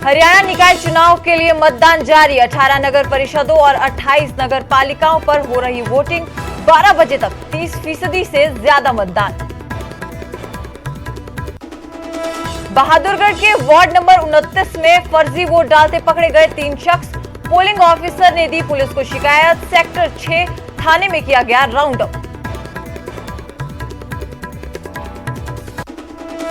हरियाणा निकाय चुनाव के लिए मतदान जारी। 18 नगर परिषदों और 28 नगर पालिकाओं पर हो रही वोटिंग। 12 बजे तक 30% से ज्यादा मतदान। बहादुरगढ़ के वार्ड नंबर 29 में फर्जी वोट डालते पकड़े गए 3 शख्स। पोलिंग ऑफिसर ने दी पुलिस को शिकायत। सेक्टर 6 थाने में किया गया राउंड अप।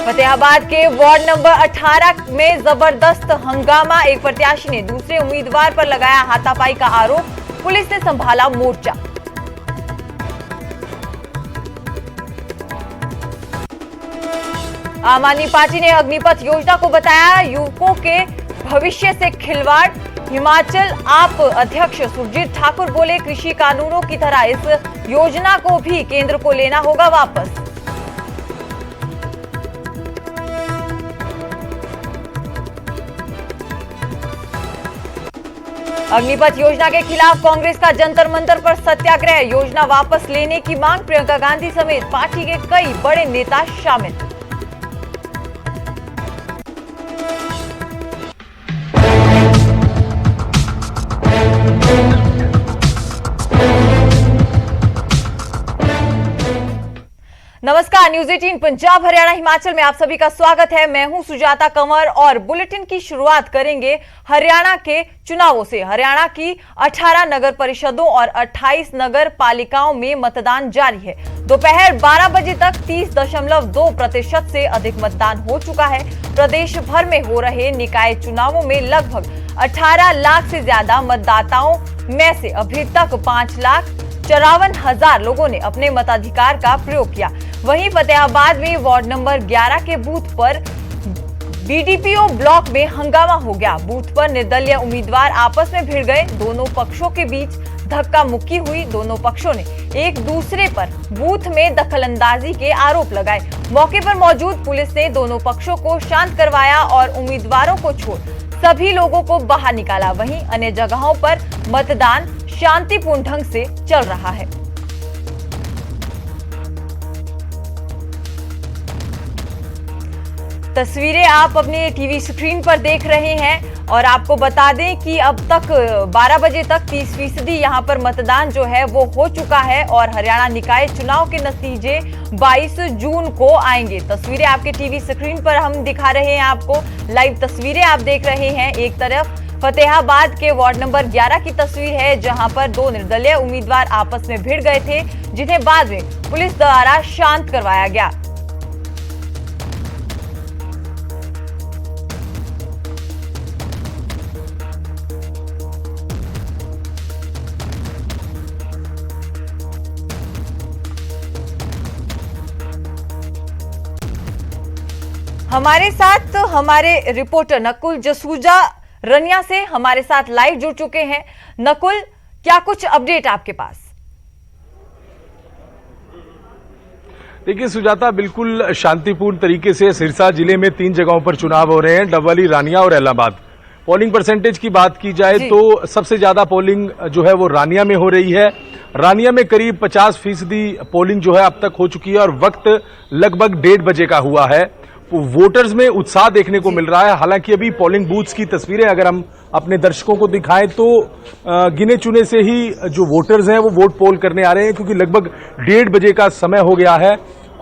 फतेहाबाद के वार्ड नंबर 18 में जबरदस्त हंगामा। एक प्रत्याशी ने दूसरे उम्मीदवार पर लगाया हाथापाई का आरोप। पुलिस ने संभाला मोर्चा। आम आदमी पार्टी ने अग्निपथ योजना को बताया युवकों के भविष्य से खिलवाड़। हिमाचल आप अध्यक्ष सुरजीत ठाकुर बोले कृषि कानूनों की तरह इस योजना को भी केंद्र को लेना होगा वापस। अग्निपथ योजना के खिलाफ कांग्रेस का जंतर मंतर पर सत्याग्रह। योजना वापस लेने की मांग। प्रियंका गांधी समेत पार्टी के कई बड़े नेता शामिल। नमस्कार, न्यूज 18 पंजाब हरियाणा हिमाचल में आप सभी का स्वागत है। मैं हूं सुजाता कंवर और बुलेटिन की शुरुआत करेंगे हरियाणा के चुनावों से। हरियाणा की 18 नगर परिषदों और 28 नगर पालिकाओं में मतदान जारी है। दोपहर 12 बजे तक 30.2% से अधिक मतदान हो चुका है। प्रदेश भर में हो रहे निकाय चुनावों में लगभग 18 लाख से ज्यादा मतदाताओं में से अभी तक 5,54,000 लोगों ने अपने मताधिकार का प्रयोग किया। वहीं फतेहाबाद में वार्ड नंबर 11 के बूथ पर बीडीपीओ ब्लॉक में हंगामा हो गया। बूथ पर निर्दलीय उम्मीदवार आपस में भिड़ गए। दोनों पक्षों के बीच धक्का मुक्की हुई। दोनों पक्षों ने एक दूसरे पर बूथ में दखलंदाजी के आरोप लगाए। मौके पर मौजूद पुलिस ने दोनों पक्षों को शांत करवाया और उम्मीदवारों को छोड़ सभी लोगों को बाहर निकाला। वहीं अन्य जगहों पर मतदान शांतिपूर्ण ढंग से चल रहा है। तस्वीरें आप अपने टीवी स्क्रीन पर देख रहे हैं और आपको बता दें कि अब तक 12 बजे तक 30% यहां पर मतदान जो है वो हो चुका है और हरियाणा निकाय चुनाव के नतीजे 22 जून को आएंगे। तस्वीरें आपके टीवी स्क्रीन पर हम दिखा रहे हैं। आपको लाइव तस्वीरें आप देख रहे हैं। एक तरफ फतेहाबाद के वार्ड नंबर 11 की तस्वीर है जहां पर 2 निर्दलीय उम्मीदवार आपस में भिड़ गए थे जिन्हें बाद में पुलिस द्वारा शांत करवाया गया। हमारे साथ हमारे रिपोर्टर नकुल जसूजा रनिया से हमारे साथ लाइव जुड़ चुके हैं। नकुल, क्या कुछ अपडेट आपके पास? देखिए सुजाता, बिल्कुल शांतिपूर्ण तरीके से सिरसा जिले में 3 जगहों पर चुनाव हो रहे हैं, डबवाली, रानिया और इलाहाबाद। पोलिंग परसेंटेज की बात की जाए तो सबसे ज्यादा पोलिंग जो है वो रानिया में हो रही है। रानिया में करीब 50% पोलिंग जो है अब तक हो चुकी है और वक्त लगभग 1:30 बजे का हुआ है। वोटर्स में उत्साह देखने को मिल रहा है। हालांकि अभी पोलिंग बूथ्स की तस्वीरें अगर हम अपने दर्शकों को दिखाएं तो गिने चुने से ही जो वोटर्स हैं वो वोट पोल करने आ रहे हैं क्योंकि लगभग 1:30 बजे का समय हो गया है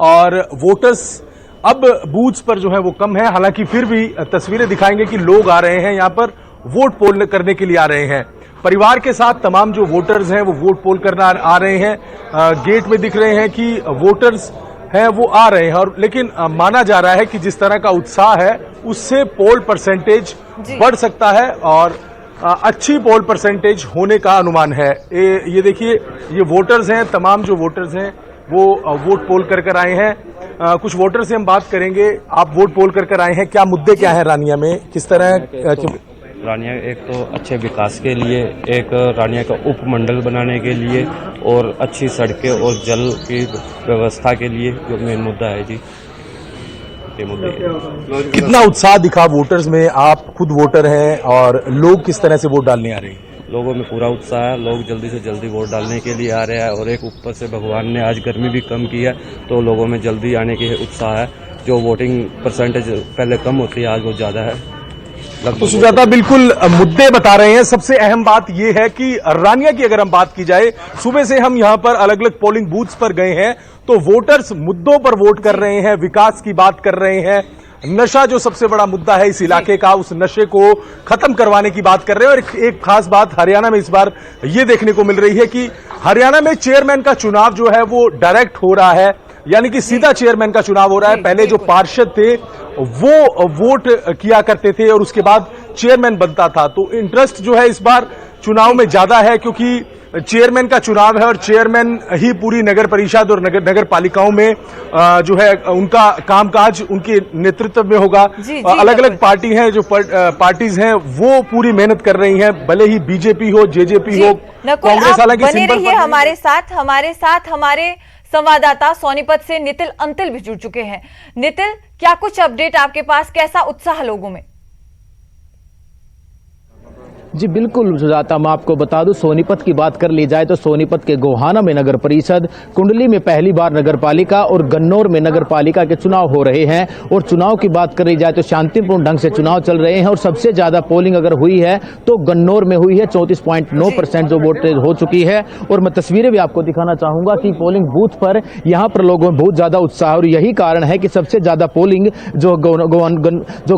और वोटर्स अब बूथ्स पर जो है वो कम है। हालांकि फिर भी तस्वीरें दिखाएंगे कि लोग आ रहे हैं यहाँ पर वोट पोल करने के लिए आ रहे हैं। परिवार के साथ तमाम जो वोटर्स हैं वो वोट पोल करना आ रहे हैं। गेट में दिख रहे हैं कि वोटर्स हैं वो आ रहे हैं और लेकिन माना जा रहा है कि जिस तरह का उत्साह है उससे पोल परसेंटेज बढ़ सकता है और अच्छी पोल परसेंटेज होने का अनुमान है। ये देखिए, ये वोटर्स हैं, तमाम जो वोटर्स हैं वो वोट पोल कर आए हैं। कुछ वोटर से हम बात करेंगे। आप वोट पोल कर आए हैं, क्या मुद्दे क्या है रानिया में, किस तरह? रानिया एक तो अच्छे विकास के लिए, एक रानिया का उपमंडल बनाने के लिए और अच्छी सड़कें और जल की व्यवस्था के लिए जो मेन मुद्दा है जी, ये मुद्दे। कितना उत्साह दिखा वोटर्स में? आप खुद वोटर हैं और लोग किस तरह से वोट डालने आ रहे हैं? लोगों में पूरा उत्साह है। लोग जल्दी से जल्दी वोट डालने के लिए आ रहे हैं और एक ऊपर से भगवान ने आज गर्मी भी कम की है तो लोगों में जल्दी आने की उत्साह है। जो वोटिंग परसेंटेज पहले कम होती है आज वो ज्यादा है। तो सुजाता बिल्कुल मुद्दे बता रहे हैं। सबसे अहम बात यह है कि रानिया की अगर हम बात की जाए, सुबह से हम यहां पर अलग अलग पोलिंग बूथ्स पर गए हैं तो वोटर्स मुद्दों पर वोट कर रहे हैं, विकास की बात कर रहे हैं, नशा जो सबसे बड़ा मुद्दा है इस इलाके का, उस नशे को खत्म करवाने की बात कर रहे हैं। और एक खास बात हरियाणा में इस बार यह देखने को मिल रही है कि हरियाणा में चेयरमैन का चुनाव जो है वो डायरेक्ट हो रहा है, यानी कि सीधा चेयरमैन का चुनाव हो रहा है। पहले जो पार्षद थे वो वोट किया करते थे और उसके बाद चेयरमैन बनता था। तो इंटरेस्ट जो है इस बार चुनाव में ज्यादा है क्योंकि चेयरमैन का चुनाव है और चेयरमैन ही पूरी नगर परिषद और नगर पालिकाओं में जो है उनका कामकाज उनके नेतृत्व में होगा। अलग अलग पार्टी हैं, जो पार्टीज हैं वो पूरी मेहनत कर रही हैं, भले ही बीजेपी हो, जेजेपी हो, कांग्रेस। हालांकि बने रहिए हमारे साथ हमारे संवाददाता सोनीपत से नितिल अंतिल भी जुड़ चुके हैं। नितिल, क्या कुछ अपडेट आपके पास, कैसा उत्साह लोगों में? जी बिल्कुल सुजाता, मैं आपको बता दूं, सोनीपत की बात कर ली जाए तो सोनीपत के गोहाना में नगर परिषद, कुंडली में पहली बार नगर पालिका और गन्नौर में नगर पालिका के चुनाव हो रहे हैं। और चुनाव की बात कर ली जाए तो शांतिपूर्ण ढंग से चुनाव चल रहे हैं और सबसे ज्यादा पोलिंग अगर हुई है तो गन्नौर में हुई है। 34.9% जो वोटेज हो चुकी है। और मैं तस्वीरें भी आपको दिखाना चाहूंगा कि पोलिंग बूथ पर यहाँ पर लोगों में बहुत ज्यादा उत्साह, और यही कारण है कि सबसे ज्यादा पोलिंग जो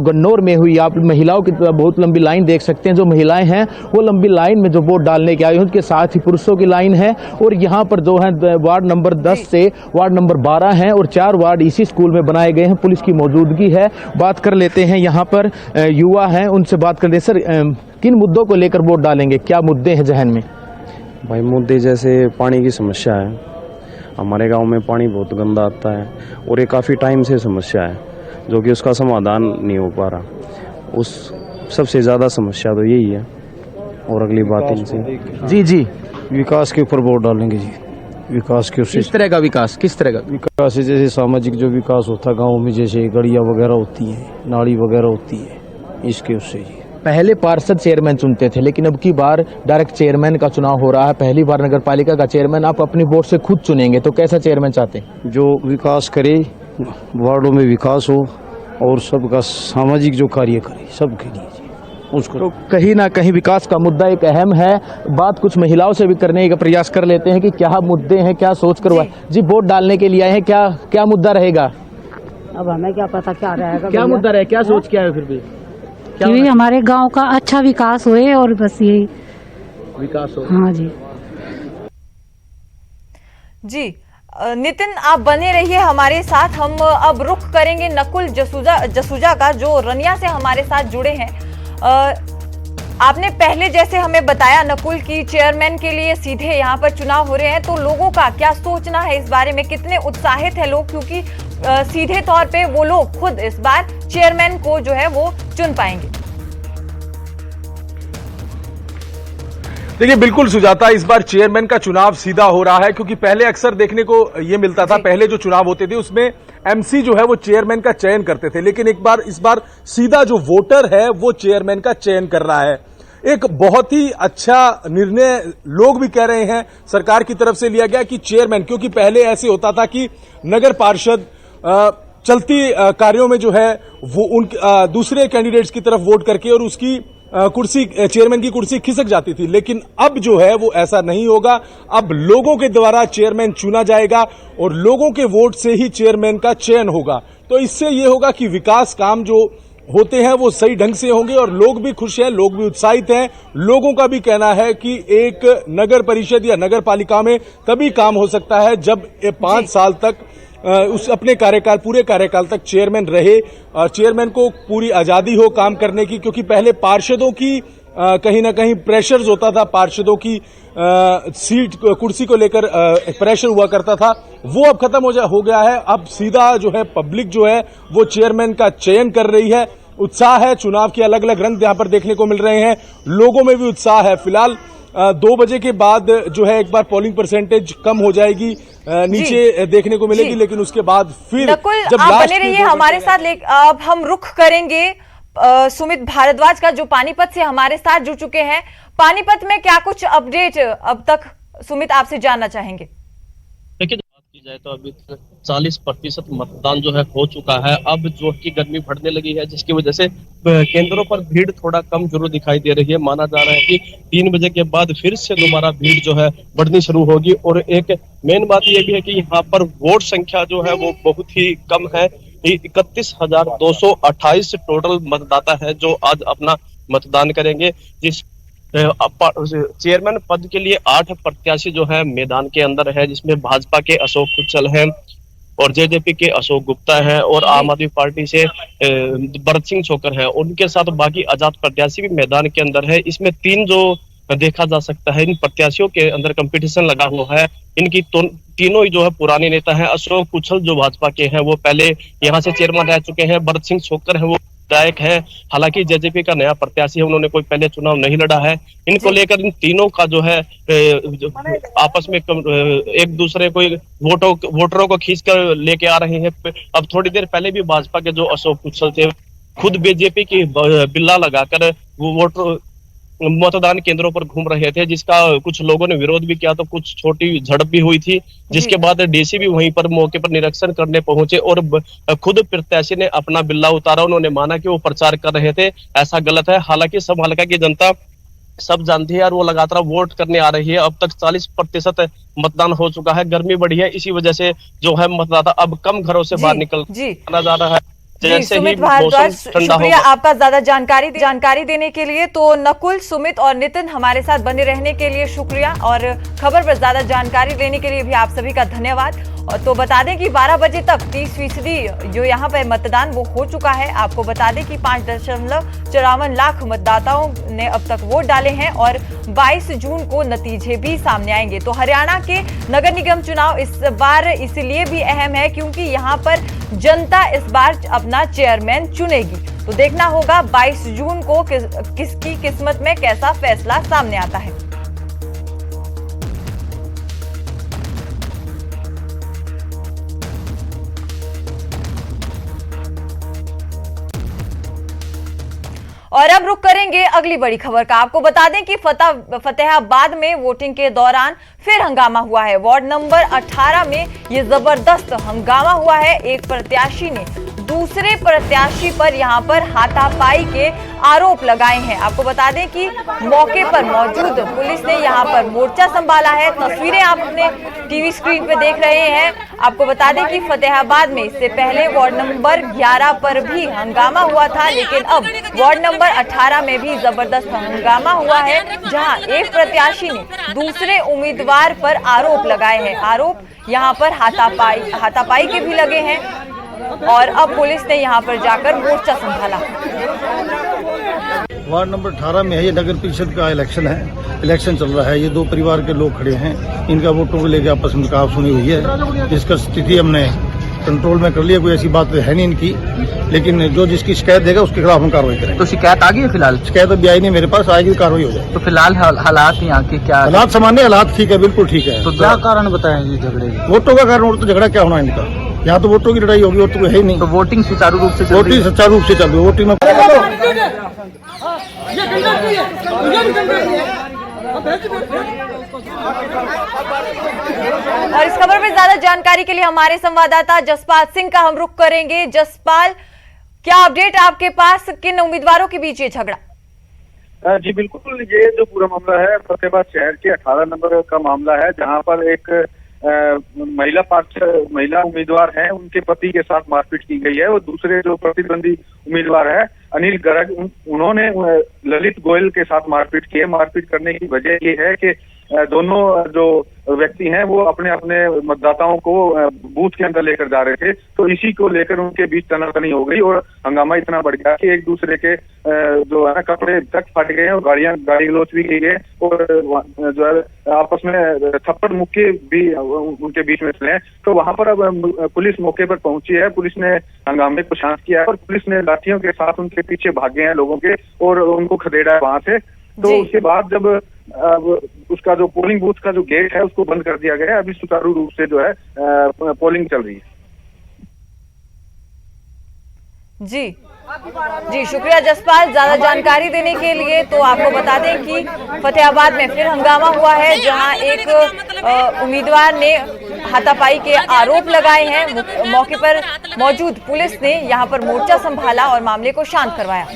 गन्नौर में हुई, आप महिलाओं की बहुत लंबी लाइन देख सकते हैं। जो महिलाएं हैं वो लंबी लाइन में जो वोट डालने के आए हैं, उनके साथ ही पुरुषों की लाइन है। और यहाँ पर जो है वार्ड नंबर 10 से वार्ड नंबर 12 हैं और 4 वार्ड इसी स्कूल में बनाए गए हैं। पुलिस की मौजूदगी है। बात कर लेते हैं, यहाँ पर युवा हैं, उनसे बात कर लेते हैं। सर, किन मुद्दों को लेकर वोट डालेंगे, क्या मुद्दे हैं जहन में? भाई मुद्दे जैसे पानी की समस्या है, हमारे गांव में पानी बहुत गंदा आता है और ये काफ़ी टाइम से समस्या है जो कि उसका समाधान नहीं हो पा रहा। उस सबसे ज़्यादा समस्या तो यही है। और अगली बात इनसे जी विकास के ऊपर वोट डालेंगे जी। विकास के किस तरह का विकास, किस तरह का विकास है? जैसे सामाजिक जो विकास होता है गाँव में, जैसे गड़िया वगैरह होती है, नाली वगैरह होती है, इसके उससे जी। पहले पार्षद चेयरमैन चुनते थे लेकिन अब की बार डायरेक्ट चेयरमैन का चुनाव हो रहा है। पहली बार नगर पालिका का चेयरमैन आप अपनी वोट से खुद चुनेंगे, तो कैसा चेयरमैन चाहते हैं? जो विकास करे, वार्डों में विकास हो और सबका सामाजिक जो कार्य करे सबके लिए जी, उसको। तो कहीं ना कहीं विकास का मुद्दा एक अहम है। बात कुछ महिलाओं से भी करने का प्रयास कर लेते हैं कि क्या मुद्दे हैं, क्या सोच कर जी वोट डालने के लिए आए हैं, क्या मुद्दा रहेगा? अब हमें क्या पता क्या रहेगा, क्या मुद्दा रहे, क्या सोच के आए फिर भी? कि हमारे गांव का अच्छा विकास होए और बस यही विकास हो। हाँ जी जी नितिन, आप बने रहिए हमारे साथ। हम अब रुख करेंगे नकुल जसूजा का, जो रनिया से हमारे साथ जुड़े हैं। आपने पहले जैसे हमें बताया नकुल की चेयरमैन के लिए सीधे यहाँ पर चुनाव हो रहे हैं, तो लोगों का क्या सोचना है इस बारे में, कितने उत्साहित है लोग, क्योंकि सीधे तौर पे वो लोग खुद इस बार चेयरमैन को जो है वो चुन पाएंगे? देखिए बिल्कुल सुजाता, इस बार चेयरमैन का चुनाव सीधा हो रहा है क्योंकि पहले अक्सर देखने को ये मिलता था, पहले जो चुनाव होते थे उसमें एमसी जो है वो चेयरमैन का चयन करते थे, लेकिन इस बार सीधा जो वोटर है वो चेयरमैन का चयन कर रहा है। एक बहुत ही अच्छा निर्णय लोग भी कह रहे हैं सरकार की तरफ से लिया गया कि चेयरमैन, क्योंकि पहले ऐसे होता था कि नगर पार्षद चलती कार्यों में जो है वो उन दूसरे कैंडिडेट्स की तरफ वोट करके और उसकी कुर्सी, चेयरमैन की कुर्सी खिसक जाती थी, लेकिन अब जो है वो ऐसा नहीं होगा। अब लोगों के द्वारा चेयरमैन चुना जाएगा और लोगों के वोट से ही चेयरमैन का चयन होगा। तो इससे ये होगा कि विकास काम जो होते हैं वो सही ढंग से होंगे और लोग भी खुश हैं, लोग भी उत्साहित हैं। लोगों का भी कहना है कि एक नगर परिषद या नगर पालिका में तभी काम हो सकता है जब 5 साल तक उस अपने पूरे कार्यकाल तक चेयरमैन रहे, चेयरमैन को पूरी आजादी हो काम करने की, क्योंकि पहले पार्षदों की कहीं ना कहीं प्रेशर्स होता था, पार्षदों की सीट कुर्सी को लेकर प्रेशर हुआ करता था, वो अब खत्म हो गया है। अब सीधा जो है पब्लिक जो है वो चेयरमैन का चयन कर रही है। उत्साह है, चुनाव के अलग अलग रंग यहां पर देखने को मिल रहे हैं, लोगों में भी उत्साह है। फिलहाल 2 बजे के बाद जो है एक बार पोलिंग परसेंटेज कम हो जाएगी, नीचे देखने को मिलेगी, लेकिन उसके बाद फिर नकुल, जब आप बने रहिए हमारे साथ। अब हम रुख करेंगे सुमित भारद्वाज का, जो पानीपत से हमारे साथ जुड़ चुके हैं। पानीपत में क्या कुछ अपडेट अब तक सुमित आपसे जानना चाहेंगे? देखिए, बात की जाए तो अभी 40% मतदान जो है हो चुका है। अब जो कि गर्मी बढ़ने लगी है, जिसकी वजह से केंद्रों पर भीड़ थोड़ा कम जरूर दिखाई दे रही है। माना जा रहा है कि 3 बजे के बाद फिर से दोबारा भीड़ जो है बढ़नी शुरू होगी। और एक मेन बात यह भी है कि यहाँ पर वोट संख्या जो है वो बहुत ही कम है। 31,228 टोटल मतदाता है जो आज अपना मतदान करेंगे। जिस चेयरमैन पद के लिए 8 प्रत्याशी जो है मैदान के अंदर है, जिसमें भाजपा के अशोक कुचल हैं और जेजेपी के अशोक गुप्ता है और आम आदमी पार्टी से भरत सिंह छोकर है। उनके साथ बाकी आजाद प्रत्याशी भी मैदान के अंदर है। इसमें 3 जो देखा जा सकता है, इन प्रत्याशियों के अंदर कंपटीशन लगा हुआ है। इनकी तीनों ही जो है पुराने नेता हैं। अशोक कुचल जो भाजपा के हैं वो पहले यहाँ से चेयरमैन रह चुके हैं। भरत सिंह छोकर है वो विधायक है। हालांकि जेजेपी का नया प्रत्याशी है, उन्होंने कोई पहले चुनाव नहीं लड़ा है। इनको लेकर इन तीनों का जो है आपस में एक दूसरे को वोटरों को खींच कर लेके आ रहे हैं। अब थोड़ी देर पहले भी भाजपा के जो अशोक कुशल थे खुद बीजेपी की बिल्ला लगाकर वो मतदान केंद्रों पर घूम रहे थे, जिसका कुछ लोगों ने विरोध भी किया, तो कुछ छोटी झड़प भी हुई थी। जिसके बाद डीसी भी वहीं पर मौके पर निरीक्षण करने पहुंचे और खुद प्रत्याशी ने अपना बिल्ला उतारा। उन्होंने माना कि वो प्रचार कर रहे थे, ऐसा गलत है। हालांकि सब हल्का की जनता सब जानती है और वो लगातार वोट करने आ रही है। अब तक 40% मतदान हो चुका है। गर्मी बढ़ी है, इसी वजह से जो है मतदाता अब कम घरों से बाहर निकल जा रहा है। जैसे सुमित भारद्वाज, शुक्रिया आपका ज्यादा जानकारी देने के लिए। तो नकुल, सुमित और नितिन हमारे साथ बने रहने के लिए शुक्रिया और खबर पर ज्यादा जानकारी देने के लिए भी आप सभी का धन्यवाद। और तो बता दें कि 12 बजे तक 30% जो यहाँ पर मतदान वो हो चुका है। आपको बता दें कि 5.54 लाख मतदाताओं ने अब तक वोट डाले हैं और 22 जून को नतीजे भी सामने आएंगे। तो हरियाणा के नगर निगम चुनाव इस बार इसलिए भी अहम है क्योंकि यहाँ पर जनता इस बार अपना चेयरमैन चुनेगी। तो देखना होगा 22 जून को किसकी किस्मत में कैसा फैसला सामने आता है। और अब रुक करेंगे अगली बड़ी खबर का। आपको बता दें कि फतेहाबाद में वोटिंग के दौरान फिर हंगामा हुआ है। वार्ड नंबर 18 में ये जबरदस्त हंगामा हुआ है। एक प्रत्याशी ने दूसरे प्रत्याशी पर यहां पर हाथापाई के आरोप लगाए हैं। आपको बता दें कि मौके पर मौजूद पुलिस ने यहां पर मोर्चा संभाला है। तस्वीरें आप अपने टीवी स्क्रीन पे देख रहे हैं। आपको बता दें कि फतेहाबाद में इससे पहले वार्ड नंबर 11 पर भी हंगामा हुआ था, लेकिन अब वार्ड नंबर 18 में भी जबरदस्त हंगामा हुआ है, जहां एक प्रत्याशी ने दूसरे उम्मीदवार पर आरोप लगाए हैं। आरोप यहां पर हाथापाई के भी लगे हैं और अब पुलिस ने यहां पर जाकर मोर्चा संभाला। वार्ड नंबर 18 में है, ये नगर परिषद का इलेक्शन चल रहा है। ये 2 परिवार के लोग खड़े हैं, इनका वोटों को लेकर आपस में कहासुनी सुनी हुई है। इसका स्थिति हमने कंट्रोल में कर लिया, कोई ऐसी बात है नहीं इनकी, लेकिन जो जिसकी शिकायत देगा उसके खिलाफ हम कार्रवाई करेंगे। तो शिकायत आ गई है फिलहाल? शिकायत अभी आई नहीं मेरे पास, आएगी कार्रवाई हो जाएगी। तो फिलहाल हालात यहाँ के क्या? हालात सामान्य, हालात ठीक है, बिल्कुल ठीक है। तो क्या कारण बताएंगे झगड़े? वोटों का कारण, और तो झगड़ा क्या होना इनका, यहाँ तो वोटों की लड़ाई होगी और तो है ही नहीं। तो वोटिंग सुचारू रूप से चल रही है? वोटिंग सुचारू रूप से चल रही है। वोटिंग में और इस खबर में ज्यादा जानकारी के लिए हमारे संवाददाता जसपाल सिंह का हम रुख करेंगे। जसपाल, क्या अपडेट आपके पास, किन उम्मीदवारों के बीच ये झगड़ा? जी बिल्कुल, ये जो पूरा मामला है फतेहाबाद शहर के 18 नंबर का मामला है, जहां पर एक महिला उम्मीदवार हैं, उनके पति के साथ मारपीट की गई है। और दूसरे जो प्रतिद्वंदी उम्मीदवार है अनिल गर्ग, उन्होंने ललित गोयल के साथ मारपीट की है। मारपीट करने की वजह ये है कि दोनों जो व्यक्ति हैं वो अपने अपने मतदाताओं को बूथ के अंदर लेकर जा रहे थे, तो इसी को लेकर उनके बीच तनातनी हो गई और हंगामा इतना बढ़ गया कि एक दूसरे के जो है ना कपड़े तक फट गए और गाड़ी गलौच भी की गई और जो है आपस में थप्पड़ मुक्के भी उनके बीच में चले। तो वहां पर अब पुलिस मौके पर पहुंची है। पुलिस ने हंगामे को शांत किया है और पुलिस ने लाठियों के साथ उनके पीछे भागे हैं लोगों के और उनको खदेड़ा है वहां से। तो उसके बाद जब उसका जो पोलिंग बूथ का जो गेट है उसको बंद कर दिया गया है। अभी सुचारू रूप से जो है पोलिंग चल रही है। जी जी शुक्रिया जसपाल ज्यादा जानकारी देने के लिए। तो आपको बता दें कि फतेहाबाद में फिर हंगामा हुआ है, जहां एक उम्मीदवार ने हाथापाई के आरोप लगाए हैं। मौके पर मौजूद पुलिस ने यहां पर मोर्चा संभाला और मामले को शांत करवाया।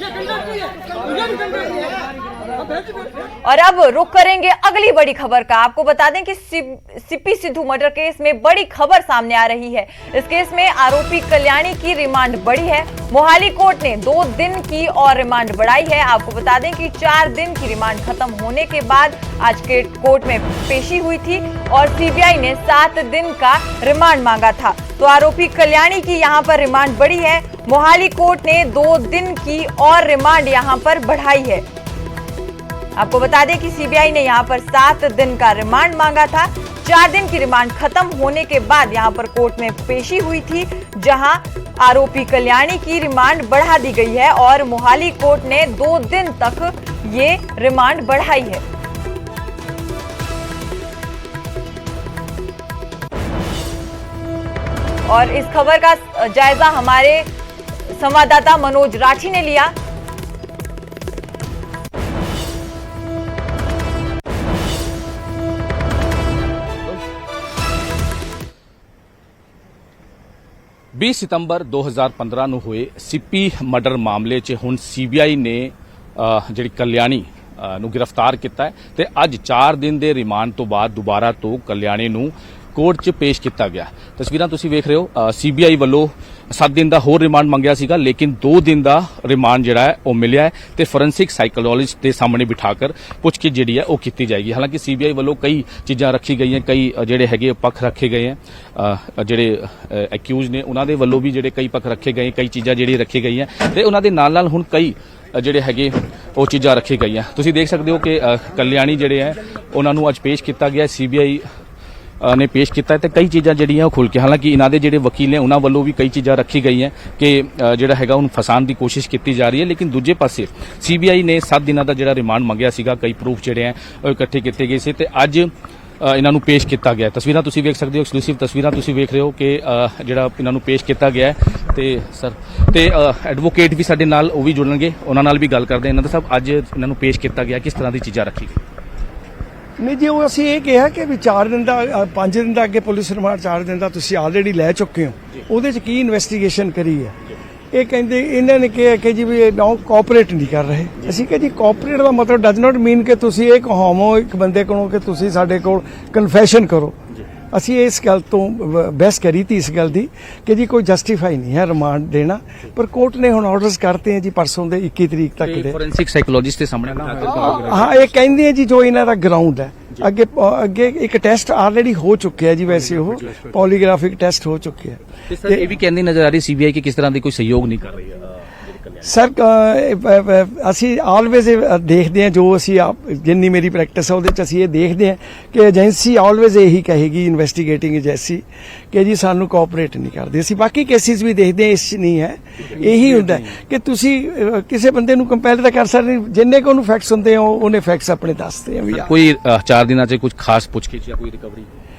और अब रुख करेंगे अगली बड़ी खबर का। आपको बता दें कि सीपी सिद्धू मर्डर केस में बड़ी खबर सामने आ रही है। इस केस में आरोपी कल्याणी की रिमांड बढ़ी है। मोहाली कोर्ट ने 2 दिन की और रिमांड बढ़ाई है। आपको बता दें कि 4 दिन की रिमांड खत्म होने के बाद आज के कोर्ट में पेशी हुई थी और सीबीआई ने 7 दिन का रिमांड मांगा था। तो आरोपी कल्याणी की यहां पर रिमांड बढ़ी है। मोहाली कोर्ट ने 2 दिन की और रिमांड यहां पर बढ़ाई है। आपको बता दें कि सीबीआई ने यहां पर 7 दिन का रिमांड मांगा था। 4 दिन की रिमांड खत्म होने के बाद यहां पर कोर्ट में पेशी हुई थी, जहां आरोपी कल्याणी की रिमांड बढ़ा दी गई है और मोहाली कोर्ट ने 2 दिन तक ये रिमांड बढ़ाई है। और इस खबर का जायजा हमारे संवाददाता मनोज राठी ने लिया। 20 सितंबर 2015 ਨੂੰ ਹੋਏ ਸੀਪੀ ਮਰਡਰ ਮਾਮਲੇ 'ਚ ਹੁਣ ਸੀਬੀਆਈ ਨੇ ਜਿਹੜੀ ਕਲਿਆਣੀ ਨੂੰ ਗ੍ਰਿਫਤਾਰ ਕੀਤਾ ਹੈ ਤੇ ਅੱਜ 4 ਦਿਨ ਦੇ ਰਿਮਾਂਡ ਤੋਂ ਬਾਅਦ ਦੁਬਾਰਾ ਤੋਂ ਕਲਿਆਣੀ ਨੂੰ ਕੋਰਟ 'ਚ ਪੇਸ਼ ਕੀਤਾ ਗਿਆ। ਤਸਵੀਰਾਂ ਤੁਸੀਂ ਵੇਖ ਰਹੇ ਹੋ। ਸੀਬੀਆਈ ਵੱਲੋਂ 7 ਦਿਨ ਦਾ ਹੋਰ ਰਿਮਾਂਡ ਮੰਗਿਆ ਸੀਗਾ, ਲੇਕਿਨ 2 ਦਿਨ ਦਾ ਰਿਮਾਂਡ ਜਿਹੜਾ ਹੈ ਉਹ ਮਿਲਿਆ ਹੈ ਤੇ ਫੋਰੈਂਸਿਕ ਸਾਈਕੋਲੋਜਿਸਟ ਦੇ ਸਾਹਮਣੇ ਬਿਠਾ ਕੇ ਪੁੱਛਗਿੱਛ ਜਿਹੜੀ ਹੈ ਉਹ ਕੀਤੀ ਜਾਏਗੀ। ਹਾਲਾਂਕਿ ਸੀਬੀਆਈ ਵੱਲੋਂ ਕਈ ਚੀਜ਼ਾਂ ਰੱਖੀ ਗਈਆਂ, ਕਈ ਜਿਹੜੇ ਹੈਗੇ ਪੱਖ ਰੱਖੇ ਗਏ ਹੈ। ਜਿਹੜੇ ਐਕਿਊਜ਼ ਨੇ ਉਹਨਾਂ ਦੇ ਵੱਲੋਂ ਵੀ ਜਿਹੜੇ ਕਈ ਪੱਖ ਰੱਖੇ ਗਏ, ਕਈ ਚੀਜ਼ਾਂ ਜਿਹੜੀ ਰੱਖੀ ਗਈਆਂ ਤੇ ਉਹਨਾਂ ਦੇ ਨਾਲ ਨਾਲ ਹੁਣ ਕਈ ਜਿਹੜੇ ਹੈਗੇ ਉਹ ਚੀਜ਼ਾਂ ਰੱਖੀ ਗਈਆਂ। ਤੁਸੀਂ ਦੇਖ ਸਕਦੇ ਹੋ ਕਿ ਕਲਿਆਣੀ ਜਿਹੜੇ ਹੈ ਉਹਨਾਂ ਨੂੰ ਅੱਜ ਪੇਸ਼ ਕੀਤਾ ਗਿਆ। ਸੀਬੀਆਈ ਨੇ ਪੇਸ਼ ਕੀਤਾ ਤੇ ਕਈ ਚੀਜ਼ਾਂ ਜਿਹੜੀਆਂ ਉਹ ਖੁੱਲ ਕੇ, ਹਾਲਾਂਕਿ ਇਹਨਾਂ ਦੇ ਜਿਹੜੇ ਵਕੀਲ ਨੇ ਉਹਨਾਂ ਵੱਲੋਂ ਵੀ ਕਈ ਚੀਜ਼ਾਂ ਰੱਖੀ ਗਈਆਂ ਕਿ ਜਿਹੜਾ ਹੈਗਾ ਉਹਨੂੰ ਫਸਾਉਣ ਦੀ ਕੋਸ਼ਿਸ਼ ਕੀਤੀ ਜਾ ਰਹੀ ਹੈ। ਲੇਕਿਨ ਦੂਜੇ ਪਾਸੇ ਸੀਬੀਆਈ ਨੇ 7 ਦਿਨਾਂ ਦਾ ਜਿਹੜਾ ਰਿਮਾਂਡ ਮੰਗਿਆ ਸੀਗਾ, ਕਈ ਪ੍ਰੂਫ ਜਿਹੜੇ ਆ ਉਹ ਇਕੱਠੇ ਕੀਤੇ ਗਏ ਸੀ ਤੇ ਅੱਜ ਇਹਨਾਂ ਨੂੰ ਪੇਸ਼ ਕੀਤਾ ਗਿਆ। ਤਸਵੀਰਾਂ ਤੁਸੀਂ ਵੇਖ ਸਕਦੇ ਹੋ, ਐਕਸਕਲੂਸਿਵ ਤਸਵੀਰਾਂ ਤੁਸੀਂ ਵੇਖ ਰਹੇ ਹੋ ਕਿ ਜਿਹੜਾ ਇਹਨਾਂ ਨੂੰ ਪੇਸ਼ ਕੀਤਾ ਗਿਆ ਤੇ ਸਰ ਤੇ ਐਡਵੋਕੇਟ ਵੀ ਸਾਡੇ ਨਾਲ ਉਹ ਵੀ ਜੁੜਨਗੇ, ਉਹਨਾਂ ਨਾਲ ਵੀ ਗੱਲ ਕਰਦੇ ਇਹਨਾਂ ਦਾ। ਸਭ ਅੱਜ ਇਹਨਾਂ ਨੂੰ ਪੇਸ਼ ਕੀਤਾ ਗਿਆ, ਕਿਸ ਤਰ੍ਹਾਂ ਦੀ ਚੀਜ਼ਾਂ ਰੱਖੀ ਗਈ? ਨਹੀਂ ਜੀ, ਉਹ ਅਸੀਂ ਇਹ ਕਿਹਾ ਕਿ ਵੀ 4 ਦਿਨ ਦਾ 5 ਦਿਨ ਦਾ ਅੱਗੇ ਪੁਲਿਸ ਰਿਮਾਂਡ 4 ਦਿਨ ਦਾ ਤੁਸੀਂ ਆਲਰੇਡੀ ਲੈ ਚੁੱਕੇ ਹੋ, ਉਹਦੇ 'ਚ ਕੀ ਇਨਵੈਸਟੀਗੇਸ਼ਨ ਕਰੀ ਹੈ। ਇਹ ਕਹਿੰਦੇ ਇਹਨਾਂ ਨੇ ਕਿਹਾ ਕਿ ਜੀ ਵੀ ਨੋ ਕੋਆਪਰੇਟ ਨਹੀਂ ਕਰ ਰਹੇ। ਅਸੀਂ ਕਿਹਾ ਜੀ ਕੋਆਪਰੇਟ ਦਾ ਮਤਲਬ ਡਜ਼ ਨਾਟ ਮੀਨ ਕਿ ਤੁਸੀਂ ਇਹ ਕਹਾਵੋ ਇੱਕ ਬੰਦੇ ਕੋਲੋਂ ਕਿ ਤੁਸੀਂ ਸਾਡੇ ਕੋਲ ਕਨਫੈਸ਼ਨ ਕਰੋ। ਅਸੀਂ ਇਸ ਗੱਲ ਤੋਂ ਬਹਿਸ ਕਰੀ ਤੀ ਇਸ ਗੱਲ ਦੀ ਕਿ ਜੀ ਕੋਈ ਜਸਟੀਫਾਈ ਨਹੀਂ ਹੈ ਰਿਮਾਂਡ ਦੇਣਾ, ਪਰ ਕੋਰਟ ਨੇ ਹੁਣ ਆਰਡਰਸ ਕਰਤੇ ਹੈ ਜੀ ਪਰਸੋਂ ਦੇ 21 ਤਰੀਕ ਤੱਕ ਦੇ। ਫੋਰੈਂਸਿਕ ਸਾਈਕੋਲੋਜਿਸਟ ਦੇ ਸਾਹਮਣੇ ਹਾਂ, ਇਹ ਕਹਿੰਦੇ ਹੈ ਜੀ ਜੋ ਇਹਨਾਂ ਦਾ ਗਰਾਊਂਡ ਹੈ। ਅੱਗੇ ਇੱਕ ਟੈਸਟ ਆਲਰੇਡੀ ਹੋ ਚੁੱਕਿਆ ਜੀ, ਵੈਸੇ ਉਹ ਪੋਲੀਗ੍ਰਾਫਿਕ ਟੈਸਟ ਹੋ ਚੁੱਕਿਆ। ਤੇ ਇਹ ਵੀ ਕਹਿੰਦੀ ਨਜ਼ਰ ਆ ਰਹੀ ਸੀਬੀਆਈ ਕਿ ਕਿਸ ਤਰ੍ਹਾਂ ਦੀ ਕੋਈ ਸਹਿਯੋਗ ਨਹੀਂ ਕਰ ਰਹੀ ਹੈ। ਸਰ ਅਸੀਂ ਆਲਵੇਜ਼ ਦੇਖਦੇ ਹਾਂ, ਜੋ ਅਸੀਂ ਜਿੰਨੀ ਮੇਰੀ ਪ੍ਰੈਕਟਿਸ ਹੈ ਉਹਦੇ 'ਚ ਅਸੀਂ ਇਹ ਦੇਖਦੇ ਹਾਂ ਕਿ ਏਜੰਸੀ ਆਲਵੇਜ਼ ਇਹੀ ਕਹੇਗੀ, ਇਨਵੈਸਟੀਗੇਟਿੰਗ ਏਜੰਸੀ, ਕਿ ਜੀ ਸਾਨੂੰ ਕੋਆਪਰੇਟ ਨਹੀਂ ਕਰਦੇ। ਅਸੀਂ ਬਾਕੀ ਕੇਸਿਸ ਵੀ ਦੇਖਦੇ ਹਾਂ, ਇਸ 'ਚ ਨਹੀਂ ਹੈ। ਇਹੀ ਹੁੰਦਾ ਕਿ ਤੁਸੀਂ ਕਿਸੇ ਬੰਦੇ ਨੂੰ ਕੰਪੈਲ ਤਾਂ ਕਰ ਸਕਦੇ, ਜਿੰਨੇ ਕੋ ਉਹਨੂੰ ਫੈਕਟਸ ਹੁੰਦੇ ਆ ਉਹਨੇ ਫੈਕਟਸ ਆਪਣੇ ਦੱਸਦੇ ਆ। ਵੀ ਕੋਈ 4 ਦਿਨਾਂ 'ਚ ਕੁਝ ਖਾਸ ਪੁੱਛਗਿੱਛ ਜਾਂ ਕੋਈ ਰਿਕਵਰੀ?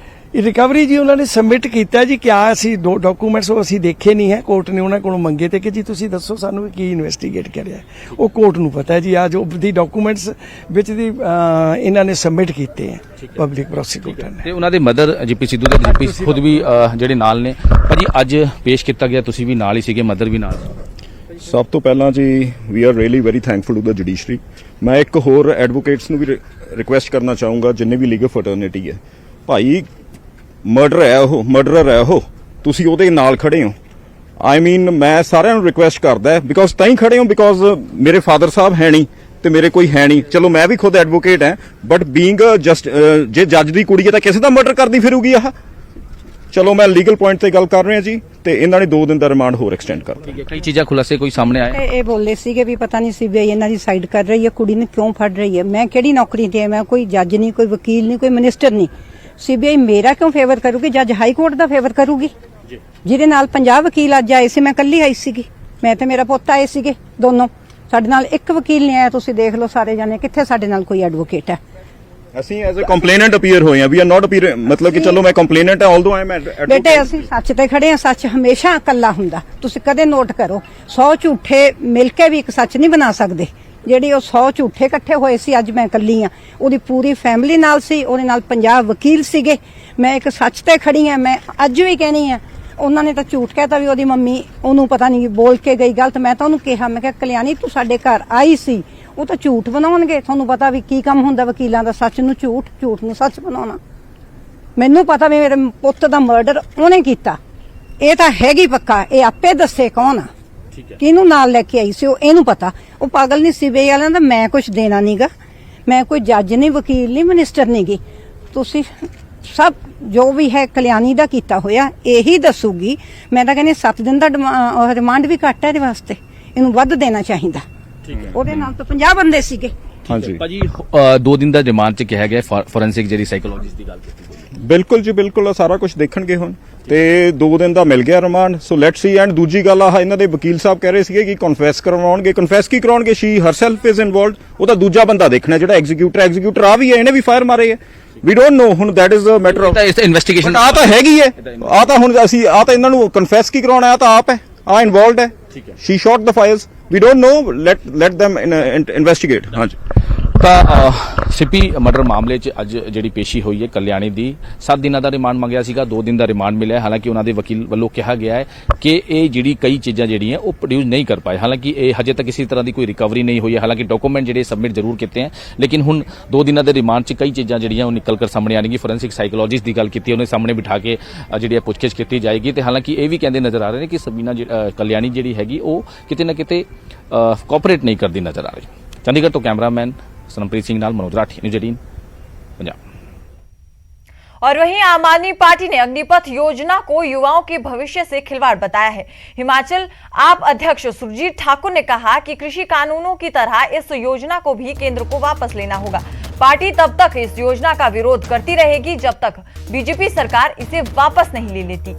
ਰਿਕਵਰੀ ਜੀ ਉਹਨਾਂ ਨੇ ਸਬਮਿਟ ਕੀਤਾ ਜੀ, ਕਿਆ ਅਸੀਂ 2 ਡਾਕੂਮੈਂਟਸ ਉਹ ਅਸੀਂ ਦੇਖੇ ਨਹੀਂ ਹੈ। ਕੋਰਟ ਨੇ ਉਹਨਾਂ ਕੋਲੋਂ ਮੰਗੇ ਤੇ ਕਿ ਜੀ ਤੁਸੀਂ ਦੱਸੋ ਸਾਨੂੰ ਕੀ ਇਨਵੈਸਟੀਗੇਟ ਕਰਿਆ। ਉਹ ਕੋਰਟ ਨੂੰ ਪਤਾ ਹੈ ਜੀ। ਆ ਜੋ ਦੀ ਡਾਕੂਮੈਂਟਸ ਵਿੱਚ ਦੀ ਇਹਨਾਂ ਨੇ ਸਬਮਿਟ ਕੀਤੇ ਹੈ ਪਬਲਿਕ ਪ੍ਰੋਸੀਕਿਊਟਰ ਨੇ। ਤੇ ਉਹਨਾਂ ਦੇ ਮਦਰ ਜੀਪੀ ਸਿੱਧੂ ਦੇ ਜੀਪੀ ਖੁਦ ਵੀ ਜਿਹੜੇ ਨਾਲ ਨੇ। ਭਾਜੀ ਅੱਜ ਪੇਸ਼ ਕੀਤਾ ਗਿਆ, ਤੁਸੀਂ ਵੀ ਨਾਲ ਹੀ ਸੀਗੇ, ਮਦਰ ਵੀ ਨਾਲ। ਸਭ ਤੋਂ ਪਹਿਲਾਂ ਜੀ we are really very thankful to the judiciary. ਮੈਂ ਇੱਕ ਹੋਰ ਐਡਵੋਕੇਟਸ ਨੂੰ ਵੀ ਰਿਕੁਐਸਟ ਕਰਨਾ ਚਾਹੂੰਗਾ, ਜਿੰਨੇ ਵੀ ਲੀਗਲ ਫਰਟਰਨਿਟੀ ਹੈ, ਭਾਈ ਮਰਡਰਰ ਹੈ ਉਹ, ਤੁਸੀਂ ਉਹਦੇ ਨਾਲ ਖੜੇ ਹੋ। ਆਈ ਮੀਨ ਮੈਂ ਸਾਰਿਆਂ ਨੂੰ ਰਿਕੁਐਸਟ ਕਰਦਾ ਬਿਕੋਜ਼ ਤਾਂ ਹੀ ਖੜੇ ਹੋ ਬਿਕੋਜ਼ ਮੇਰੇ ਫਾਦਰ ਸਾਹਿਬ ਹੈ ਨਹੀਂ ਤੇ ਮੇਰੇ ਕੋਈ ਹੈ ਨਹੀਂ। ਚਲੋ ਮੈਂ ਵੀ ਖੁਦ ਐਡਵੋਕੇਟ ਹਾਂ, ਬਟ ਬੀਇੰਗ ਜਸਟ ਜੇ ਜੱਜ ਦੀ ਕੁੜੀ ਹੈ ਤਾਂ ਕਿਸੇ ਦਾ ਮਰਡਰ ਕਰਦੀ ਫਿਰੂਗੀ ਆਹ। ਚਲੋ ਮੈਂ ਲੀਗਲ ਪੁਆਇੰਟ ਤੇ ਗੱਲ ਕਰ ਰਿਹਾ ਜੀ, ਤੇ ਇਹਨਾਂ ਨੇ 2 ਦਿਨ ਦਾ ਰਿਮਾਂਡ ਹੋਰ ਐਕਸਟੈਂਡ ਕਰ ਦਿੱਤਾ। ਕਈ ਚੀਜ਼ਾਂ ਖੁਲਾਸੇ ਕੋਈ ਸਾਹਮਣੇ ਆਏ। ਇਹ ਬੋਲੇ ਸੀਗੇ ਵੀ ਪਤਾ ਨਹੀਂ ਸੀਬੀਆਈ ਇਹਨਾਂ ਦੀ ਸਾਈਡ ਕਰ ਰਹੀ ਹੈ, ਕੁੜੀ ਨੂੰ ਕਿਉਂ ਫੜ ਰਹੀ ਹੈ। ਮੈਂ ਕਿਹੜੀ ਨੌਕਰੀ ਤੇ, ਮੈਂ ਕੋਈ ਜੱਜ ਨਹੀਂ, ਕੋਈ ਵਕੀਲ ਨਹੀਂ, ਕੋਈ ਮਿਨਿਸਟਰ ਨਹੀਂ। ਸੀਬੀਆਈ ਮੇਰਾ ਕਿਉਂ ਫੇਵਰ ਕਰੂਗੀ? ਜੱਜ ਹਾਈ ਕੋਰਟ ਦਾ ਫੇਵਰ ਕਰੂਗੀ, ਜਿਹਦੇ ਨਾਲ 50 ਵਕੀਲ ਅੱਜ ਆਏ ਸੀ। ਮੈਂ ਕੱਲੀ ਆਈ ਸੀਗੀ, ਮੈਂ ਤੇ ਮੇਰਾ ਪੁੱਤ ਆਏ ਸੀਗੇ ਦੋਨੋਂ। ਸਾਡੇ ਨਾਲ ਇੱਕ ਵਕੀਲ ਨਹੀਂ ਆਇਆ। ਤੁਸੀਂ ਦੇਖ ਲਓ ਸਾਰੇ ਜਾਣੇ, ਕਿੱਥੇ ਸਾਡੇ ਨਾਲ ਕੋਈ ਐਡਵੋਕੇਟ ਹੈ। ਅਸੀਂ ਐਜ਼ ਅ ਕੰਪਲੇਨੈਂਟ ਅਪੀਅਰ ਹੋਏ ਆ, ਵੀ ਆਰ ਨਾਟ ਅਪੀਅਰ, ਮਤਲਬ ਕਿ ਚਲੋ ਮੈਂ ਕੰਪਲੇਨੈਂਟ ਹਾਂ, ਆਲਦੋ ਆਈ ਐਮ ਬੇਟੇ ਅਸੀਂ ਸੱਚ ਤੇ ਖੜੇ ਆ, ਸੱਚ ਹਮੇਸ਼ਾ ਇਕੱਲਾ ਹੁੰਦਾ। ਤੁਸੀਂ ਕਦੇ ਨੋਟ ਕਰੋ, 100 ਝੂਠੇ ਮਿਲ ਕੇ ਵੀ ਇੱਕ ਸੱਚ ਨਹੀਂ ਬਣਾ ਸਕਦੇ। ਜਿਹੜੀ ਉਹ 100 ਝੂਠੇ ਇਕੱਠੇ ਹੋਏ ਸੀ, ਅੱਜ ਮੈਂ ਇਕੱਲੀ ਆ। ਉਹਦੀ ਪੂਰੀ ਫੈਮਿਲੀ ਨਾਲ ਸੀ, ਉਹਦੇ ਨਾਲ 50 ਵਕੀਲ ਸੀਗੇ। ਮੈਂ ਇੱਕ ਸੱਚ ਤੇ ਖੜੀ ਆ। ਮੈਂ ਅੱਜ ਵੀ ਕਹਿਣੀ ਆ, ਉਹਨਾਂ ਨੇ ਤਾਂ ਝੂਠ ਕਹਿਤਾ ਵੀ ਉਹਦੀ ਮੰਮੀ ਉਹਨੂੰ ਪਤਾ ਨਹੀਂ ਬੋਲ ਕੇ ਗਈ ਗਲਤ। ਮੈਂ ਤਾਂ ਉਹਨੂੰ ਕਿਹਾ, ਮੈਂ ਕਿਹਾ ਕਲਿਆਣੀ ਤੂੰ ਸਾਡੇ ਘਰ ਆਈ ਸੀ। ਉਹ ਤਾਂ ਝੂਠ ਬਣਾਉਣਗੇ, ਤੁਹਾਨੂੰ ਪਤਾ ਵੀ ਕੀ ਕੰਮ ਹੁੰਦਾ ਵਕੀਲਾਂ ਦਾ, ਸੱਚ ਨੂੰ ਝੂਠ, ਝੂਠ ਨੂੰ ਸੱਚ ਬਣਾਉਣਾ। ਮੈਨੂੰ ਪਤਾ ਵੀ ਮੇਰੇ ਪੁੱਤ ਦਾ ਮਰਡਰ ਉਹਨੇ ਕੀਤਾ, ਇਹ ਤਾਂ ਹੈਗੀ ਪੱਕਾ। ਇਹ ਆਪੇ ਦੱਸੇ ਕੌਣ ਆ, ਕਿਹਨੂੰ ਨਾਲ ਲੈ ਕੇ ਆਈ ਸੀ, ਉਹ ਇਹਨੂੰ ਪਤਾ। ਉਹ ਪਾਗਲ ਨਹੀਂ, ਸੀਬੀਆਈ ਵਾਲਿਆਂ ਦਾ ਮੈਂ ਕੁਝ ਦੇਣਾ ਨਹੀਂਗਾ। ਮੈਂ ਕੋਈ ਜੱਜ ਨਹੀਂ, ਵਕੀਲ ਨਹੀਂ, ਮਿਨਿਸਟਰ ਨਹੀਂ ਗੀ। ਤੁਸੀਂ ਸਭ ਜੋ ਵੀ ਹੈ ਕਲਿਆਣੀ ਦਾ ਕੀਤਾ ਹੋਇਆ ਇਹੀ ਦੱਸੂਗੀ। ਮੈਂ ਤਾਂ ਕਹਿੰਦੀ 7 ਦਿਨ ਦਾ ਰਿਮਾਂਡ ਵੀ ਘੱਟ ਹੈ ਇਹਦੇ ਵਾਸਤੇ, ਇਹਨੂੰ ਵੱਧ ਦੇਣਾ ਚਾਹੀਦਾ। ਉਹਦੇ ਨਾਲ ਤਾਂ 50 ਬੰਦੇ ਸੀਗੇ। ਹਾਂਜੀ ਭਾਜੀ 2 ਦਿਨ ਦਾ ਰਿਮਾਂਡ ਚ ਕਿਹਾ ਗਿਆ, ਫੋਰੈਂਸਿਕ ਜਿਹੜੀ ਸਾਈਕੋਲੋਜਿਸਟ ਦੀ ਗੱਲ ਕੀਤੀ ਗਈ। ਬਿਲਕੁਲ ਜੀ, ਬਿਲਕੁਲ ਸਾਰਾ ਕੁਝ ਦੇਖਣਗੇ ਹੁਣ, ਤੇ 2 ਦਿਨ ਦਾ ਮਿਲ ਗਿਆ remand. So let's see. And ਦੂਜੀ ਗੱਲ ਆ, ਇਹਨਾਂ ਦੇ ਵਕੀਲ ਸਾਹਿਬ ਕਹਿ ਰਹੇ ਸੀਗੇ ਕਿ ਕਨਫੈਸ ਕਰਵਾਉਣਗੇ। ਕਨਫੈਸ ਕੀ ਕਰਾਉਣਗੇ? She herself is involved. ਉਹਦਾ ਦੂਜਾ ਬੰਦਾ ਦੇਖਣਾ ਜਿਹੜਾ ਐਗਜ਼ੀਕਿਊਟਰ ਆ ਵੀ ਹੈ, ਇਹਨੇ ਵੀ ਫਾਇਰ ਮਾਰੇ ਹੈ। ਵੀ ਡੋਨਟ ਨੋ, ਹੁਣ that is a matter of investigation. ਆ ਤਾਂ ਹੈਗੀ ਹੈ, ਆ ਤਾਂ ਹੁਣ ਅਸੀਂ ਆ ਤਾਂ ਇਹਨਾਂ ਨੂੰ ਕਨਫੈਸ ਕੀ ਕਰਾਉਣਾ, ਆ ਤਾਂ ਆਪ ਹੈ, ਆ ਇਨਵੋਲਵਡ ਹੈ। She shot the fires, we don't know, let them investigate. ਹਾਂਜੀ, ਤਾਂ ਸਿੱਪੀ ਮਰਡਰ ਮਾਮਲੇ 'ਚ ਅੱਜ ਜਿਹੜੀ ਪੇਸ਼ੀ ਹੋਈ ਹੈ ਕਲਿਆਣੀ ਦੀ, 7 ਦਿਨਾਂ ਦਾ ਰਿਮਾਂਡ ਮੰਗਿਆ ਸੀਗਾ, 2 ਦਿਨ ਦਾ ਰਿਮਾਂਡ ਮਿਲਿਆ। ਹਾਲਾਂਕਿ ਉਹਨਾਂ ਦੇ ਵਕੀਲ ਵੱਲੋਂ ਕਿਹਾ ਗਿਆ ਹੈ ਕਿ ਇਹ ਜਿਹੜੀ ਕਈ ਚੀਜ਼ਾਂ ਜਿਹੜੀਆਂ ਉਹ ਪ੍ਰੋਡਿਊਸ ਨਹੀਂ ਕਰ ਪਾਏ। ਹਾਲਾਂਕਿ ਇਹ ਹਜੇ ਤੱਕ ਕਿਸੇ ਤਰ੍ਹਾਂ ਦੀ ਕੋਈ ਰਿਕਵਰੀ ਨਹੀਂ ਹੋਈ ਹੈ। ਹਾਲਾਂਕਿ ਡਾਕੂਮੈਂਟ ਜਿਹੜੇ ਸਬਮਿਟ ਜ਼ਰੂਰ ਕੀਤੇ ਹਨ, ਲੇਕਿਨ ਹੁਣ 2 ਦਿਨਾਂ ਦੇ ਰਿਮਾਂਡ 'ਚ ਕਈ ਚੀਜ਼ਾਂ ਜਿਹੜੀਆਂ ਉਹ ਨਿਕਲ ਕਰ ਸਾਹਮਣੇ ਆਣਗੀਆਂ। ਫੋਰੈਂਸਿਕ ਸਾਈਕੋਲੋਜਿਸਟ ਦੀ ਗੱਲ ਕੀਤੀ, ਉਹਨੇ ਸਾਹਮਣੇ ਬਿਠਾ ਕੇ ਜਿਹੜੀ ਪੁੱਛਗਿੱਛ ਕੀਤੀ ਜਾਏਗੀ। ਤੇ ਹਾਲਾਂਕਿ ਇਹ ਵੀ ਕਹਿੰਦੇ ਨਜ਼ਰ ਆ ਰਹੇ ਨੇ ਕਿ ਸਬੀਨਾ ਕਲਿਆਣੀ ਜਿਹੜੀ ਹੈਗੀ ਉਹ ਕਿਤੇ ਨਾ ਕਿਤੇ ਕੋਆਪਰੇਟ ਨਹੀਂ ਕਰਦੀ ਨਜ਼ਰ ਆ ਰਹੀ। ਚੰਡੀਗढ़ ਤੋਂ ਕੈਮਰਾਮੈਨ सनमप्रीत सिंह नाल मनोज राठी, न्यूज़ 18 पंजाब। और वहीं आम आदमी पार्टी ने अग्निपथ योजना को युवाओं के भविष्य से खिलवाड़ बताया है। हिमाचल आप अध्यक्ष सुरजीत ठाकुर ने कहा कि कृषि कानूनों की तरह इस योजना को भी केंद्र को वापस लेना होगा। पार्टी तब तक इस योजना का विरोध करती रहेगी जब तक बीजेपी सरकार इसे वापस नहीं ले लेती।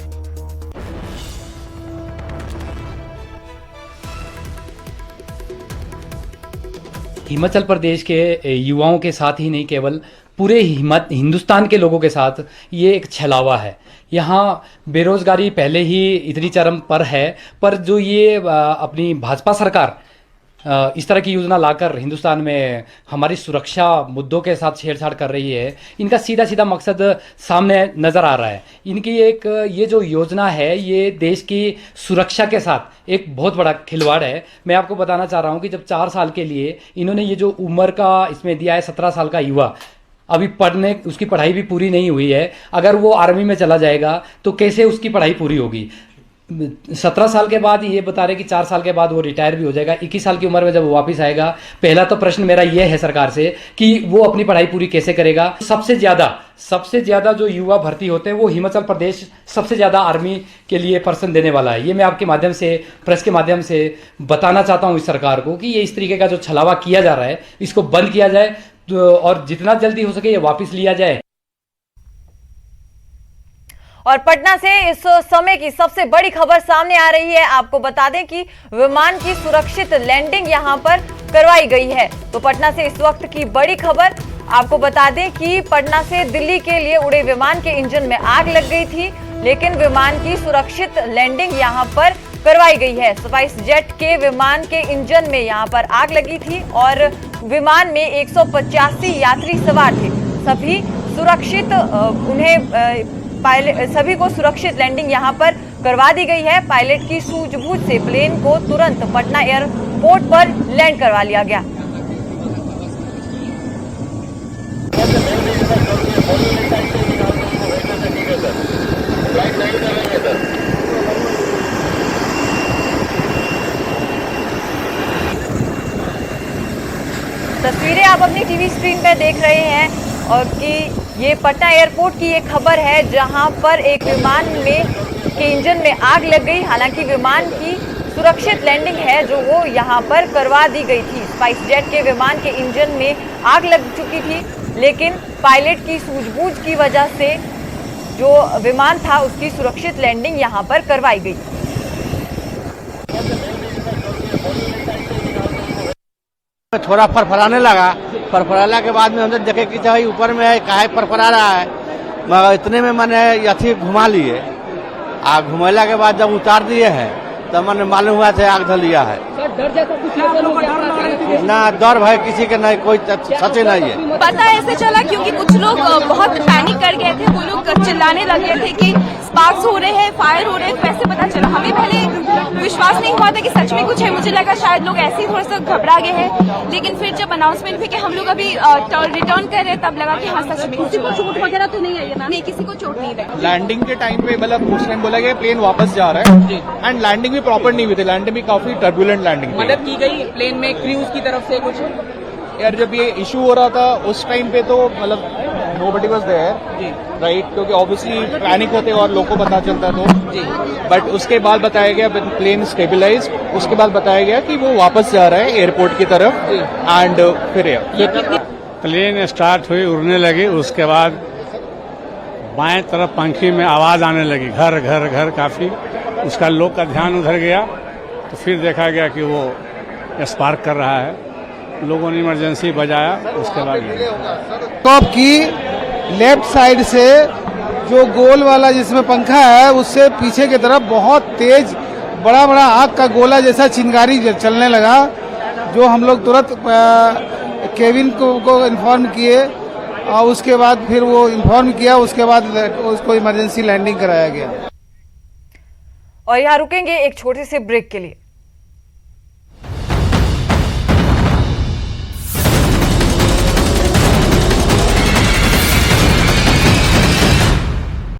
हिमाचल प्रदेश के युवाओं के साथ ही नहीं, केवल पूरे हिंदुस्तान के लोगों के साथ ये एक छलावा है। यहाँ बेरोजगारी पहले ही इतनी चरम पर है, पर जो ये अपनी भाजपा सरकार इस तरह की योजना लाकर हिंदुस्तान में हमारी सुरक्षा मुद्दों के साथ छेड़छाड़ कर रही है, इनका सीधा सीधा मकसद सामने नज़र आ रहा है। इनकी ये जो योजना है, ये देश की सुरक्षा के साथ एक बहुत बड़ा खिलवाड़ है। मैं आपको बताना चाह रहा हूँ कि जब 4 साल के लिए इन्होंने ये जो उम्र का इसमें दिया है, 17 साल का युवा अभी उसकी पढ़ाई भी पूरी नहीं हुई है, अगर वो आर्मी में चला जाएगा तो कैसे उसकी पढ़ाई पूरी होगी। 17 साल के बाद ये बता रहे कि 4 साल के बाद वो रिटायर भी हो जाएगा। 21 साल की उम्र में जब वो वापस आएगा, पहला तो प्रश्न मेरा ये है सरकार से कि वो अपनी पढ़ाई पूरी कैसे करेगा। सबसे ज्यादा जो युवा भर्ती होते हैं वो हिमाचल प्रदेश सबसे ज्यादा आर्मी के लिए पर्सन देने वाला है। ये मैं आपके माध्यम से, प्रेस के माध्यम से बताना चाहता हूँ इस सरकार को कि ये इस तरीके का जो छलावा किया जा रहा है इसको बंद किया जाए, और जितना जल्दी हो सके ये वापस लिया जाए। और पटना से इस समय की सबसे बड़ी खबर सामने आ रही है। आपको बता दें कि विमान की सुरक्षित लैंडिंग यहां पर करवाई गई है। तो पटना से इस वक्त की बड़ी खबर आपको बता दें कि पटना से दिल्ली के लिए उड़े विमान के इंजन में आग लग गई थी, लेकिन विमान की सुरक्षित लैंडिंग यहां पर करवाई गई है। स्पाइस जेट के विमान के इंजन में यहां पर आग लगी थी और विमान में 185 यात्री सवार थे। सभी सुरक्षित सभी को सुरक्षित लैंडिंग यहां पर करवा दी गई है। पायलट की सूझबूझ से प्लेन को तुरंत पटना एयरपोर्ट पर लैंड करवा लिया गया। तस्वीरें आप अपनी टीवी स्क्रीन पर देख रहे हैं और कि ये पटना एयरपोर्ट की एक खबर है जहां पर एक विमान के इंजन में आग लग गई। हालांकि विमान की सुरक्षित लैंडिंग है जो वो यहां पर करवा दी गई थी। स्पाइस जेट के विमान के इंजन में आग लग चुकी थी, लेकिन पायलट की सूझबूझ की वजह से जो विमान था उसकी सुरक्षित लैंडिंग यहां पर करवाई गई। थोड़ा फरफराने लगा फरफराला के बाद में हमने देखे कि भाई ऊपर में है काहे फरफरा रहा है, मगर इतने में मैंने अथी घुमा लिए। घुमैला के बाद जब उतार दिए हैं तब मैंने मालूम हुआ था आग धलिया है। डर जैसा कुछ ना डर भय किसी के नहीं, कोई सच नहीं है। पता ऐसे चला क्योंकि कुछ लोग बहुत पैनिक कर गए थे, वो लोग चिल्लाने लगे थे कि स्पार्क्स हो रहे हैं, फायर हो रहे हैं। कैसे पता चला, हमें पहले विश्वास नहीं हुआ था कि सच में कुछ है। मुझे लगा शायद लोग ऐसे ही थोड़ा सा घबरा गए हैं, लेकिन फिर जब अनाउंसमेंट हुई कि हम लोग अभी रिटर्न कर रहे हैं तब लगा कि हाँ सच में। किसी को चोट वगैरह तो नहीं आई है? नहीं, किसी को चोट नहीं लगी। लैंडिंग के टाइम पे मतलब उस टाइम बोला गया प्लेन वापस जा रहा है एंड लैंडिंग भी प्रॉपर नहीं हुई थी। लैंडिंग भी काफी टर्बुलेंट लैंडिंग मदद की गई प्लेन में क्रूज की तरफ से कुछ? यार जब ये इशू हो रहा था उस टाइम पे तो मतलब नोबडी वाज देयर राइट, क्योंकि ऑब्वियसली पैनिक होते और लोगों को पता चलता तो बट उसके बाद बताया गया प्लेन स्टेबलाइज, उसके बाद बताया गया कि वो वापस जा रहा है एयरपोर्ट की तरफ एंड फिर प्लेन स्टार्ट हुई, उड़ने लगी, उसके बाद बाएं तरफ पंखी में आवाज आने लगी, घर घर घर काफी। उसका लोग का ध्यान उधर गया तो फिर देखा गया कि वो स्पार्क कर रहा है। लोगों ने इमरजेंसी बजाया, उसके बाद टॉप की लेफ्ट साइड से जो गोल वाला जिसमें पंखा है उससे पीछे की तरफ बहुत तेज बड़ा बड़ा आग का गोला जैसा चिंगारी चलने लगा, जो हम लोग तुरंत केविन को इन्फॉर्म किए और उसके बाद फिर वो इन्फॉर्म किया, उसके बाद उसको इमरजेंसी लैंडिंग कराया गया। और यहाँ रुकेंगे एक छोटे से ब्रेक के लिए।